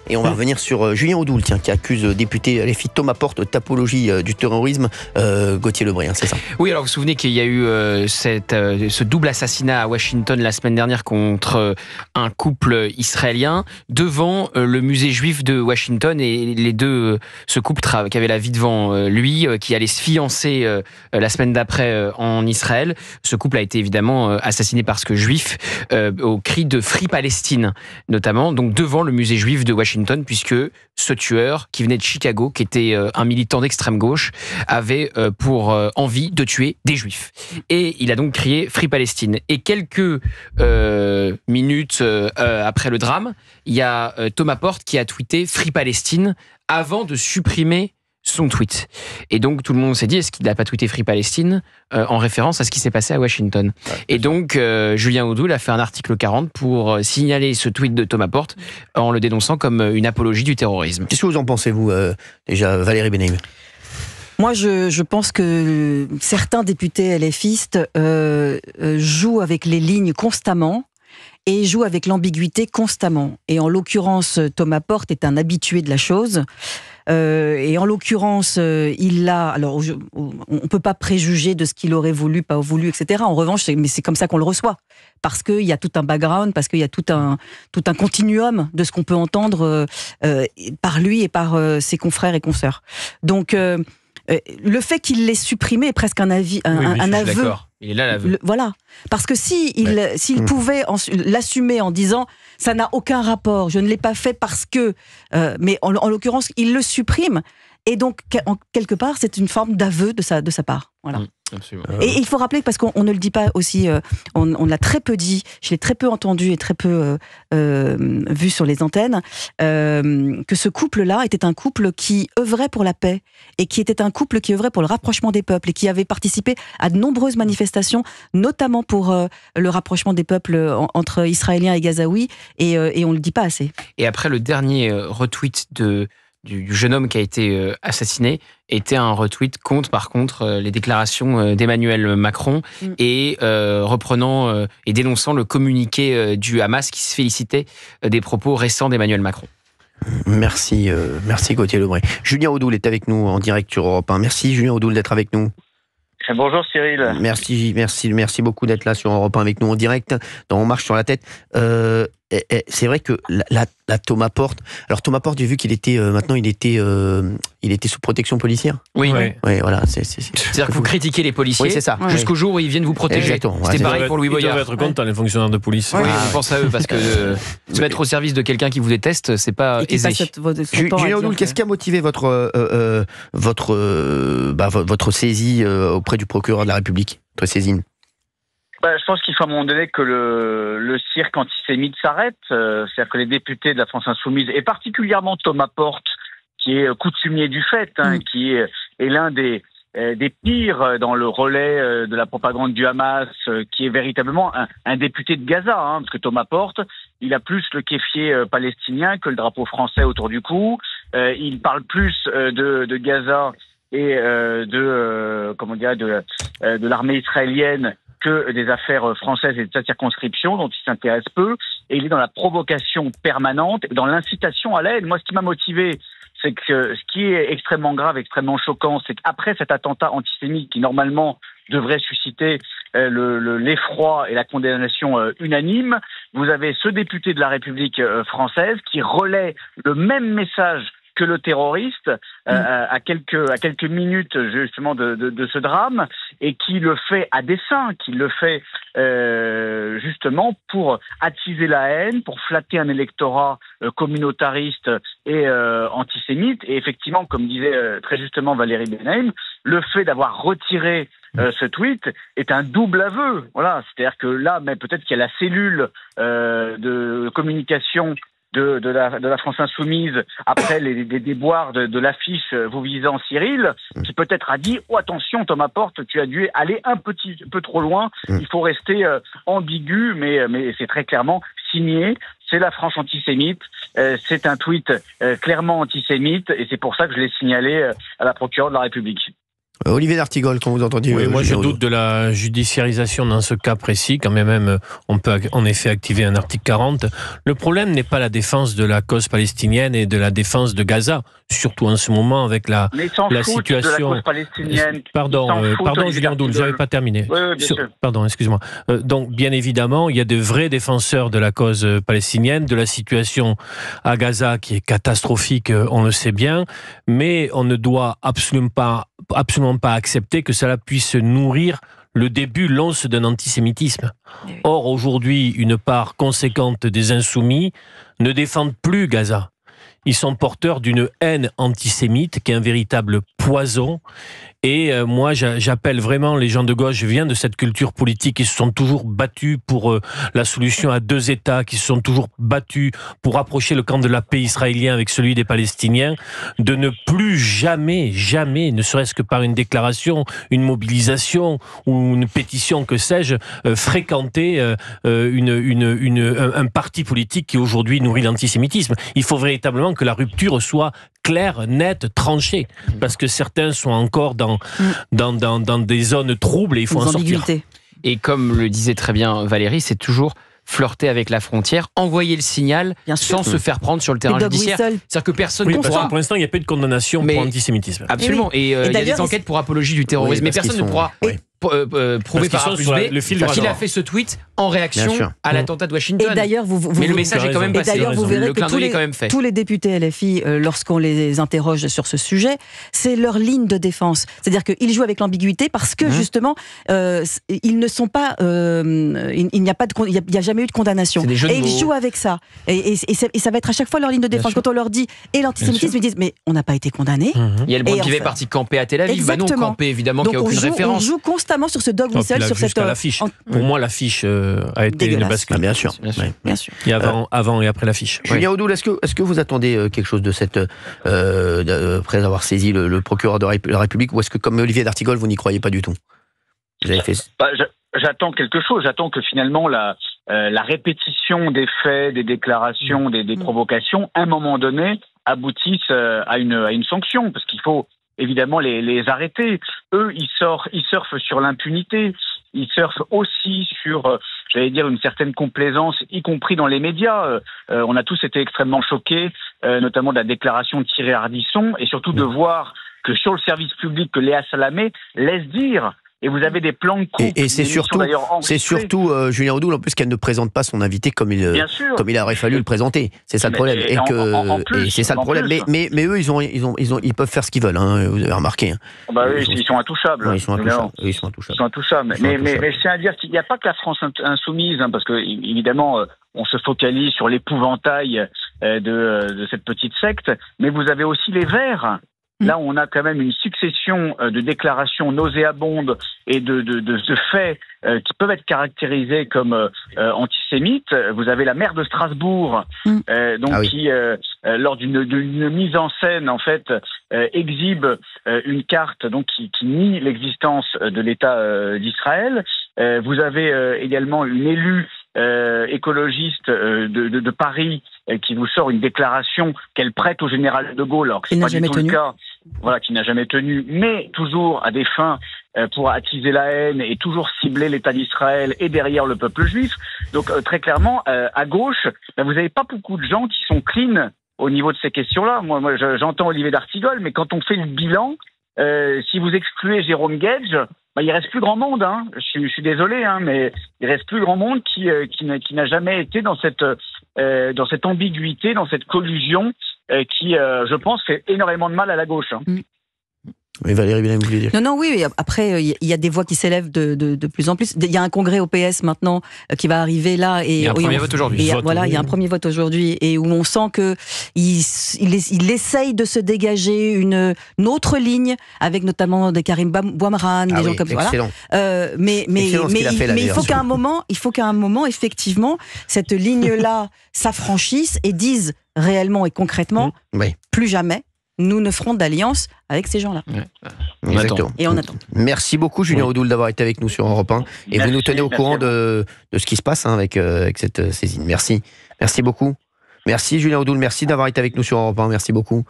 Et on va revenir sur Julien Audoul, qui accuse député LFI Thomas Porte d'apologie du terrorisme. Gauthier Lebray, c'est ça. Oui, alors vous vous souvenez qu'il y a eu ce double assassinat à Washington la semaine dernière contre un couple israélien devant le musée juif de Washington, et les deux, ce couple qui avait la vie devant lui, qui allait se fiancer la semaine d'après en Israël. Ce couple a été évidemment assassiné parce que juif, au cri de Free Palestine notamment, donc devant le musée juif de Washington, puisque ce tueur qui venait de Chicago, qui était un militant d'extrême gauche, avait pour envie de tuer des juifs. Et il a donc crié Free Palestine. Et quelques minutes après le drame, il y a Thomas Porte qui a tweeté Free Palestine avant de supprimer son tweet. Et donc tout le monde s'est dit, est-ce qu'il n'a pas tweeté Free Palestine en référence à ce qui s'est passé à Washington. Et donc Julien Audoul a fait un article 40 pour signaler ce tweet de Thomas Porte en le dénonçant comme une apologie du terrorisme. Qu'est-ce que vous en pensez, vous, déjà, Valérie Benaïm? Moi, je pense que certains députés LFistes jouent avec les lignes constamment et jouent avec l'ambiguïté constamment. Et en l'occurrence, Thomas Porte est un habitué de la chose. Et en l'occurrence, il a... Alors, on ne peut pas préjuger de ce qu'il aurait voulu, pas voulu, etc. En revanche, mais c'est comme ça qu'on le reçoit. Parce qu'il y a tout un background, parce qu'il y a tout un continuum de ce qu'on peut entendre par lui et par ses confrères et consoeurs. Donc, le fait qu'il l'ait supprimé est presque un aveu. Il est là l'aveu. Voilà. Parce que s'il pouvait l'assumer en disant « ça n'a aucun rapport, je ne l'ai pas fait parce que… mais en l'occurrence, il le supprime. Et donc, quelque part, c'est une forme d'aveu de sa part. Voilà. Absolument. Et il faut rappeler, parce qu'on ne le dit pas aussi, on l'a très peu dit, je l'ai très peu entendu et très peu vu sur les antennes, que ce couple-là était un couple qui œuvrait pour la paix et qui était un couple qui œuvrait pour le rapprochement des peuples et qui avait participé à de nombreuses manifestations, notamment pour le rapprochement des peuples entre Israéliens et Gazaouis, et on ne le dit pas assez. Et après le dernier retweet du jeune homme qui a été assassiné était un retweet contre, par contre, les déclarations d'Emmanuel Macron et reprenant et dénonçant le communiqué du Hamas qui se félicitait des propos récents d'Emmanuel Macron. Merci Gauthier Lebray. Julien Audoul est avec nous en direct sur Europe 1. Merci Julien Audoul d'être avec nous. Bonjour Cyril. Merci beaucoup d'être là sur Europe 1 avec nous en direct dans On marche sur la tête. C'est vrai que la Thomas Porte. Alors Thomas Porte, j'ai vu qu'il était maintenant il était sous protection policière. Oui. Voilà. C'est-à-dire que vous critiquez les policiers, oui, c'est ça. Jusqu'au jour où ils viennent vous protéger. Exactement. C'était pareil pour Louis Boyard. Ils doivent être contents, les fonctionnaires de police. Oui, je pense à eux parce que se mettre au service de quelqu'un qui vous déteste, c'est pas aisé. Julien Audoul, qu'est-ce qui a motivé votre saisie auprès du procureur de la République, votre saisine? Je pense qu'il faut à un moment donné que le cirque antisémite s'arrête. C'est-à-dire que les députés de la France Insoumise, et particulièrement Thomas Porte, qui est coutumier du fait, qui est l'un des pires dans le relais de la propagande du Hamas, qui est véritablement un député de Gaza, parce que Thomas Porte, il a plus le kéfier palestinien que le drapeau français autour du cou. Il parle plus de Gaza et de l'armée israélienne que des affaires françaises et de sa circonscription, dont il s'intéresse peu, et il est dans la provocation permanente, dans l'incitation à la haine. Moi, ce qui m'a motivé, c'est que ce qui est extrêmement grave, extrêmement choquant, c'est qu'après cet attentat antisémite qui, normalement, devrait susciter l'effroi et la condamnation unanime, vous avez ce député de la République française qui relaie le même message que le terroriste à quelques minutes justement de ce drame, et qui le fait à dessein, qui le fait justement pour attiser la haine, pour flatter un électorat communautariste et antisémite. Et effectivement, comme disait très justement Valérie Benaïm, le fait d'avoir retiré ce tweet est un double aveu. Voilà, c'est-à-dire que là, mais peut-être qu'il y a la cellule de communication de la France Insoumise, après les déboires de l'affiche vous visant Cyril, qui peut-être a dit « Oh attention Thomas Porte, tu as dû aller un petit peu trop loin, il faut rester ambigu », mais c'est très clairement signé, c'est la France antisémite, c'est un tweet clairement antisémite, et c'est pour ça que je l'ai signalé à la procureure de la République. Olivier d'Artigol, quand vous entendez... Oui, moi je doute de la judiciarisation dans ce cas précis, quand même on peut en effet activer un article 40. Le problème n'est pas la défense de la cause palestinienne et de la défense de Gaza, surtout en ce moment avec la situation... de la cause palestinienne. Pardon Julien Doul, je n'avais pas terminé. Oui, bien sûr. Pardon, excuse-moi. Donc bien évidemment, il y a de vrais défenseurs de la cause palestinienne, de la situation à Gaza qui est catastrophique, on le sait bien, mais on ne doit absolument pas accepter que cela puisse nourrir le début, l'once d'un antisémitisme. Or, aujourd'hui, une part conséquente des insoumis ne défendent plus Gaza. Ils sont porteurs d'une haine antisémite qui est un véritable poison. Et moi, j'appelle vraiment les gens de gauche, je viens de cette culture politique, qui se sont toujours battus pour la solution à 2 États, qui se sont toujours battus pour rapprocher le camp de la paix israélien avec celui des Palestiniens, de ne plus jamais, ne serait-ce que par une déclaration, une mobilisation ou une pétition, que sais-je, fréquenter un parti politique qui aujourd'hui nourrit l'antisémitisme. Il faut véritablement que la rupture soit claire, nette, tranchée, parce que certains sont encore dans des zones troubles et il faut en sortir. Et comme le disait très bien Valérie, c'est toujours flirter avec la frontière, envoyer le signal sans se faire prendre sur le terrain judiciaire. C'est-à-dire que personne ne pourra... Pour l'instant, il n'y a pas eu de condamnation pour antisémitisme. Absolument. Et il y a des enquêtes pour apologie du terrorisme. Mais personne ne pourra prouver par A plus B qu'il a fait ce tweet en réaction à l'attentat de Washington. Et d'ailleurs, mais le message est quand même passé. Et d'ailleurs, vous verrez que tous les députés LFI, lorsqu'on les interroge sur ce sujet, c'est leur ligne de défense. C'est-à-dire qu'ils jouent avec l'ambiguïté parce que justement, ils ne sont pas, il n'y a jamais eu de condamnation. Et ils jouent avec ça. Et ça va être à chaque fois leur ligne de défense. Quand on leur dit et l'antisémitisme, ils disent mais on n'a pas été condamné. Il y a le bon qui est parti camper à Tel Aviv. Bah non, camper évidemment qu'il n'y a aucune référence. On joue constamment sur ce dog whistle, sur cette l'affiche. Pour moi, l'affiche a été une bascule. Bien sûr. Et avant et après l'affiche. Julien Audoul, est-ce que vous attendez quelque chose de cette après avoir saisi le procureur de la République, ou est-ce que, comme Olivier d'Artigol, vous n'y croyez pas du tout? Vous avez fait... J'attends quelque chose. J'attends que finalement la répétition des faits, des déclarations, des provocations, à un moment donné, aboutisse à une sanction, parce qu'il faut évidemment les arrêter. Eux, ils surfent sur l'impunité. Ils surfent aussi sur, j'allais dire, une certaine complaisance, y compris dans les médias. On a tous été extrêmement choqués, notamment de la déclaration de Thierry Ardisson, et surtout de voir que sur le service public, que Léa Salamé laisse dire. Et vous avez des plans de coupe. Et c'est surtout Julien Audoul, en plus, qu'elle ne présente pas son invité comme il aurait fallu le présenter. C'est ça le problème. C'est ça le problème. Mais eux, ils peuvent faire ce qu'ils veulent. Hein, vous avez remarqué. Hein. Bah oui, ils sont intouchables. Ils sont intouchables. Mais je tiens à dire qu'il n'y a pas que la France insoumise, hein, parce que évidemment, on se focalise sur l'épouvantail de cette petite secte, mais vous avez aussi les Verts. Là, on a quand même une succession de déclarations nauséabondes et de faits qui peuvent être caractérisés comme antisémites. Vous avez la maire de Strasbourg, qui, lors d'une mise en scène, en fait, exhibe une carte donc qui nie l'existence de l'État d'Israël. Vous avez également une élue écologiste de Paris qui vous sort une déclaration qu'elle prête au général de Gaulle, alors que c'est pas du tout le cas, qui n'a jamais tenu, mais toujours à des fins pour attiser la haine et toujours cibler l'État d'Israël et derrière le peuple juif. Donc très clairement, à gauche, vous n'avez pas beaucoup de gens qui sont clean au niveau de ces questions-là. Moi j'entends Olivier d'Artigol, mais quand on fait le bilan, si vous excluez Jérôme Gage, il reste plus grand monde. Hein. Je suis désolé, hein, mais il reste plus grand monde qui n'a jamais été dans cette ambiguïté, dans cette collusion qui, je pense, fait énormément de mal à la gauche. Hein. Oui, Valérie Bélin, vous voulez dire? Non, oui. Après, il y a des voix qui s'élèvent de plus en plus. Il y a un congrès au PS maintenant qui va arriver là. Et il y a un premier vote aujourd'hui. Il y a un premier vote aujourd'hui et où on sent que il essaye de se dégager une autre ligne avec notamment des Karim Bouamran, des gens comme ça. Voilà. Mais il faut qu'à un moment, effectivement, cette ligne-là s'affranchisse et dise réellement et concrètement, plus jamais nous ne ferons d'alliance avec ces gens-là. Exactement. Et on attend. Merci beaucoup, Julien Audoul, d'avoir été avec nous sur Europe 1. Et vous nous tenez au courant de ce qui se passe avec cette saisine. Merci beaucoup. Merci, Julien Audoul. Merci d'avoir été avec nous sur Europe 1. Merci beaucoup.